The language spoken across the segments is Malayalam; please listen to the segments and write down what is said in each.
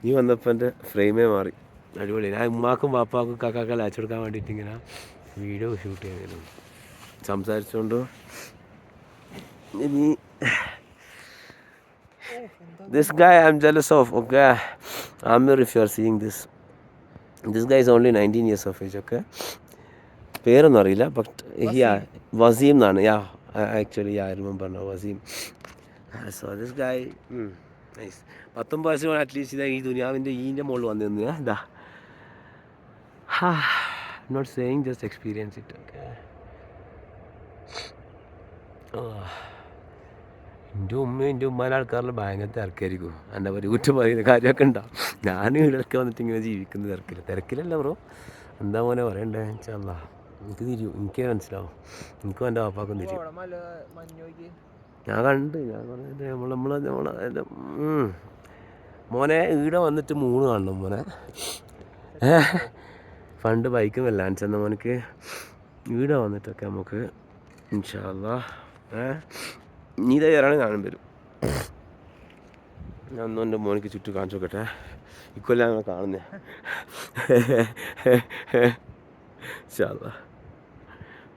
നീ വന്നപ്പോൾ എൻ്റെ ഫ്രെയിമേ മാറി. അടിപൊളി. ഞാൻ ഉമ്മാക്കും പാപ്പാക്കും കാക്കാക്കെല്ലാം അയച്ചു കൊടുക്കാൻ വേണ്ടിയിട്ട് ഇങ്ങനെ വീഡിയോ ഷൂട്ട് ചെയ്തിരുന്നു സംസാരിച്ചുകൊണ്ട്. നീ this guy I'm jealous of, okay? Amir, if you are seeing this guy is only 19 years of age, okay? പേരൊന്നും അറിയില്ല, ബട്ട് വസീം എന്നാണ്. Actually I remember now, Waseem. So this guy nice. 19 വയസ്സ് അറ്റ്ലീസ്റ്റ് ഇതാ ഈ ദുനിയാവിൻ്റെ ഈൻ്റെ മുകളിൽ വന്നു നിന്ന് ഇതാ. Not saying, just experience it, okay? എൻ്റെ ഉമ്മാൻ്റെ ആൾക്കാരിൽ ഭയങ്കര തിരക്കായിരിക്കും. എൻ്റെ ഒരു കുറ്റം പറയുന്ന കാര്യമൊക്കെ ഉണ്ടാവും. ഞാൻ ഇവിടെയൊക്കെ വന്നിട്ട് ഇങ്ങനെ ജീവിക്കുന്ന തിരക്കിലല്ല ബ്രോ. എന്താ മോനെ പറയണ്ടേ? ഇൻഷാല്ലാ എനിക്ക് തിരിയും, എനിക്കേ മനസ്സിലാവും. എനിക്കും എൻ്റെ പാപ്പാക്കും തിരിയും. ഞാൻ പറഞ്ഞത് നമ്മളെ മോനെ ഈടെ വന്നിട്ട് 3 കാണണം മോനെ. ഫണ്ട് ബൈക്കും എല്ലാം ചെന്ന മോനക്ക് ഈടെ വന്നിട്ടൊക്കെ നമുക്ക് ഇൻഷാല്ലാ നീ തയ്യാറാണ് ഞാനും വരും. ഞാൻ ഒന്നും എൻ്റെ മോനിക്ക് ചുറ്റും കാണിച്ചു നോക്കട്ടെ. ഇക്കൊല്ലം ഞങ്ങൾ കാണുന്നേ ഇൻഷാല്ലാ.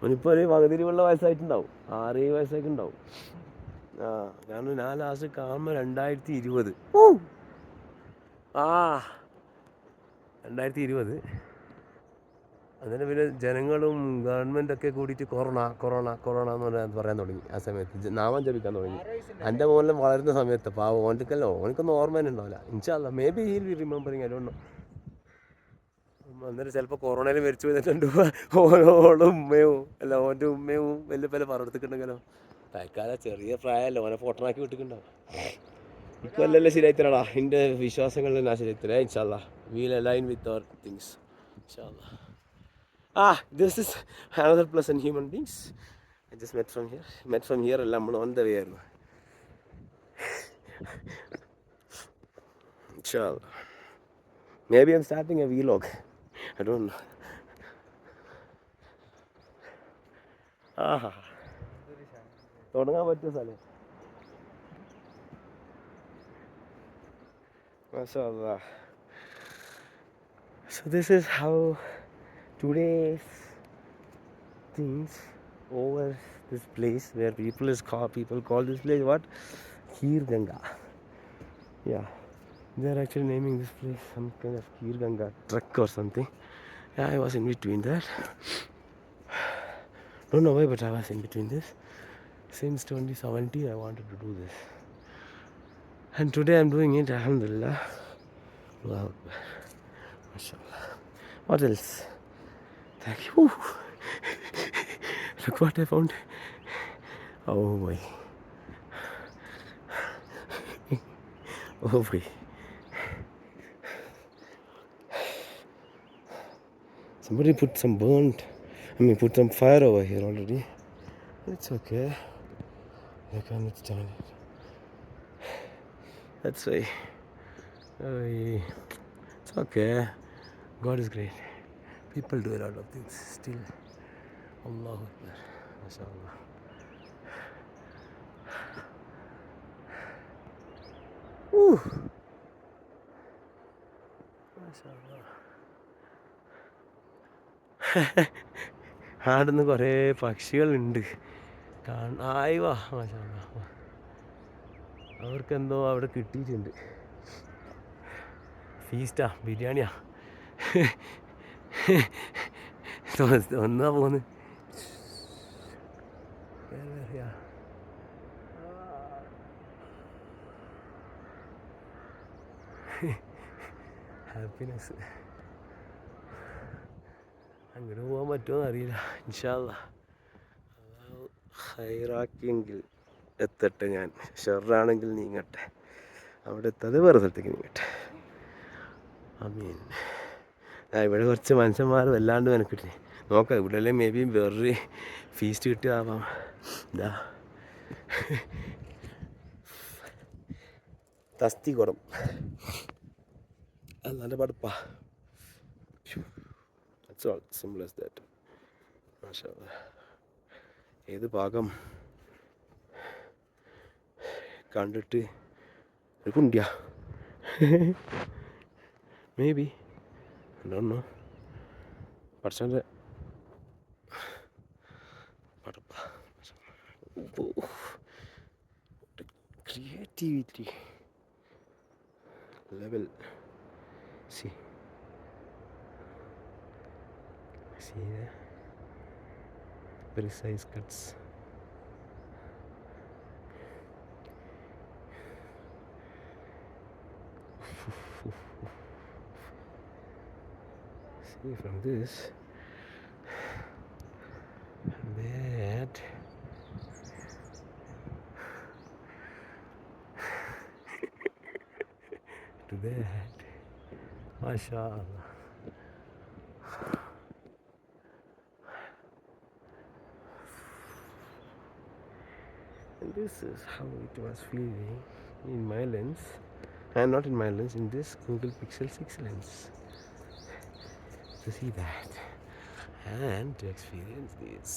മോനിപ്പോൾ ഒരു പകുതിയിലുള്ള വയസ്സായിട്ടുണ്ടാവും, 6-7 വയസ്സായിട്ട് ഉണ്ടാവും. കാരണം ഞാൻ ലാസ്റ്റ് കാണുമ്പോൾ 2020 2020. അതിന് പിന്നെ ജനങ്ങളും ഗവൺമെൻറ്റൊക്കെ കൂടിയിട്ട് കൊറോണ എന്ന് പറയാൻ തുടങ്ങി. ആ സമയത്ത് നാമം ജപിക്കാൻ തുടങ്ങി. എൻ്റെ മോനെ വളരുന്ന സമയത്ത് പാവം ഓനക്കൊന്നും ഓർമ്മ തന്നെ ഉണ്ടാവില്ല. ഇൻഷാല്ലാ maybe he'll be remembering, I don't know. അന്നേരം ചിലപ്പോൾ കൊറോണയിൽ മരിച്ചു പോയിട്ടുണ്ട് ഓളും ഉമ്മയും അല്ല ഓൻ്റെ ഉമ്മയും വലിയ പറഞ്ഞെടുത്തിട്ടുണ്ടെങ്കിലോ. തൽക്കാലം ചെറിയ പ്രായമല്ലോ, ഓനെ ഫോട്ടോനാക്കി വിട്ടിട്ടുണ്ടാവും. ഇക്കൊല്ലല്ലേ ശരിയായിത്തരാടാ, എൻ്റെ വിശ്വാസങ്ങളിൽ ഞാൻ ശരിയായിത്തരാ ഇൻഷാല്ലാ. We'll align with our things ഇൻഷാല്ലാ. This is another pleasant human beings I just met from here. എല്ലാം നമ്മൾ on the way ആയിരുന്നു. Inshallah. Maybe I'm starting a vlog. I don't know. തുടങ്ങാൻ പറ്റിയ സ്ഥലം. Mashallah. So this is how today's things over this place where people call this place what? Kheer Ganga. Yeah, they are actually naming this place some kind of Kheer Ganga truck or something. Yeah, I was in between that. Don't know why, but I was in between this. Since 2017 I wanted to do this, and today I'm doing it. Alhamdulillah. Wow. Mashallah. What else? Thank you. Look what I found. Oh boy. Oh boy. Somebody put some fire over here already. It's okay. I can't stand it. That's why. It's okay. God is great. People do a lot of things still. Allahu Akbar. MashaAllah. MashaAllah. ആടുന്ന് കുറേ പക്ഷികളുണ്ട്. ആയിവാ മാഷാഅല്ലാ. അവർക്കെന്തോ അവിടെ കിട്ടിയിട്ടുണ്ട്. ഫീസ്റ്റാ, ബിരിയാണിയാ ഒന്നാ പോന്ന്. ഹാപ്പിനെസ്. അങ്ങോട്ട് പോകാൻ പറ്റുമോ അറിയില്ല. ഇൻഷാ അല്ലാഹ് അല്ലാഹു ഖൈറാക്കിയെങ്കിൽ എത്തട്ടെ. ഞാൻ ഷെറാണെങ്കിൽ നീങ്ങട്ടെ. അവിടെ എത്താതെ വേറെ സ്ഥലത്തേക്ക് നീങ്ങട്ടെ. ആമീൻ. ഇവിടെ കുറച്ച് മനുഷ്യന്മാർ വല്ലാണ്ട് മെനക്കിട്ടേ നോക്കാം. ഇവിടെ മേ ബി വേറൊരു ഫീസ്റ്റ് കിട്ടിയാവാം. ഇതാ തസ്തി കുടം, അത് നല്ല പടുപ്പാ. That's all, simple as that. മാഷാഅല്ലാഹ്. ഏത് ഭാഗം കണ്ടിട്ട് ഒരു കുണ്ടിയാ. മേ ബി ഡോണ്ട് പഠിച്ചോൻ്റെ creativity level. See the precise cuts. See from this that to that. MashaAllah. And this is how it was feeling in my lens, and not in my lens, in this Google Pixel 6 lens. To see that and to experience this.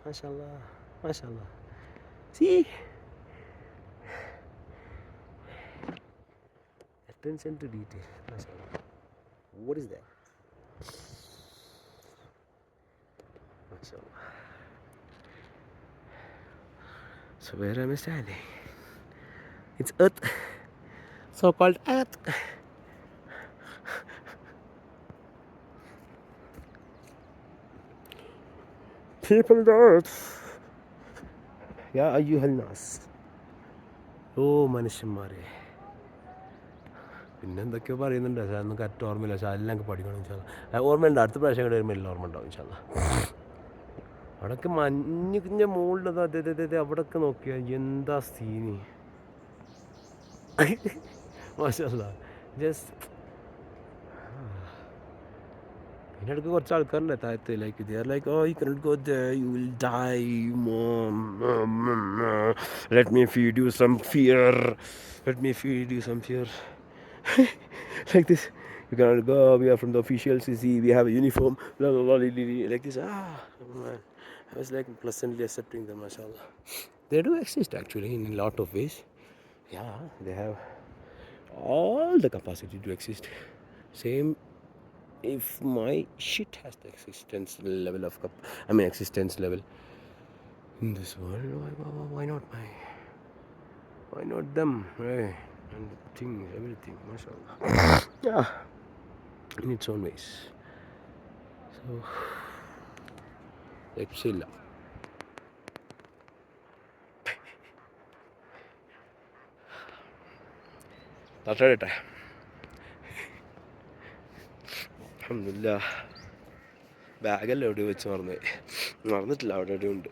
MashaAllah, MashaAllah. See? Attention to detail. MashaAllah. What is that? MashaAllah. So where am I standing? It's Earth. So-called Earth. People on the Earth. Ya ayyuhal nas. ഓ മനുഷ്യന്മാരെ, പിന്നെന്തൊക്കെയോ പറയുന്നുണ്ട്. പക്ഷേ അതൊന്നും കറക്റ്റ് ഓർമ്മയില്ല. പക്ഷേ എല്ലാം എനിക്ക് പഠിക്കണം ഇൻഷാല്ലാ. ഓർമ്മയുണ്ട്. അടുത്ത പ്രാവശ്യം കൂടെ വരുമ്പോൾ എല്ലാം ഓർമ്മ ഉണ്ടാവും ഇൻഷാല്ലാ. അവിടെയൊക്കെ മഞ്ഞിൻ്റെ മുകളിലത് അതെ അവിടെയൊക്കെ നോക്കിയാൽ എന്താ സീനി. മാഷാല്ലാ. ജസ്റ്റ് പിന്നെ അടുത്ത് കുറച്ച് ആൾക്കാരുണ്ട് താഴത്ത്. Like they are like, oh you cannot go there, you will die mom, let me feed you some fear, let me feed you some fear. Like this, you cannot go, we are from the official CC, we have a uniform, blah, blah, blah, like this. Man, I was like pleasantly accepting them, mashallah. They do exist actually in a lot of ways. Yeah, they have all the capacity to exist. Same if my shit has the existence level of existence level in this world, why not why not them, hey? And things, everything, mashallah. Yeah, in its own ways. So രക്ഷയില്ല. തട്ടട്ടെ. അൽഹംദുലില്ലാ. ബാഗെല്ലാം എവിടെയോ വെച്ച് മറന്നിട്ടില്ല, അവിടെ എവിടെയുണ്ട്.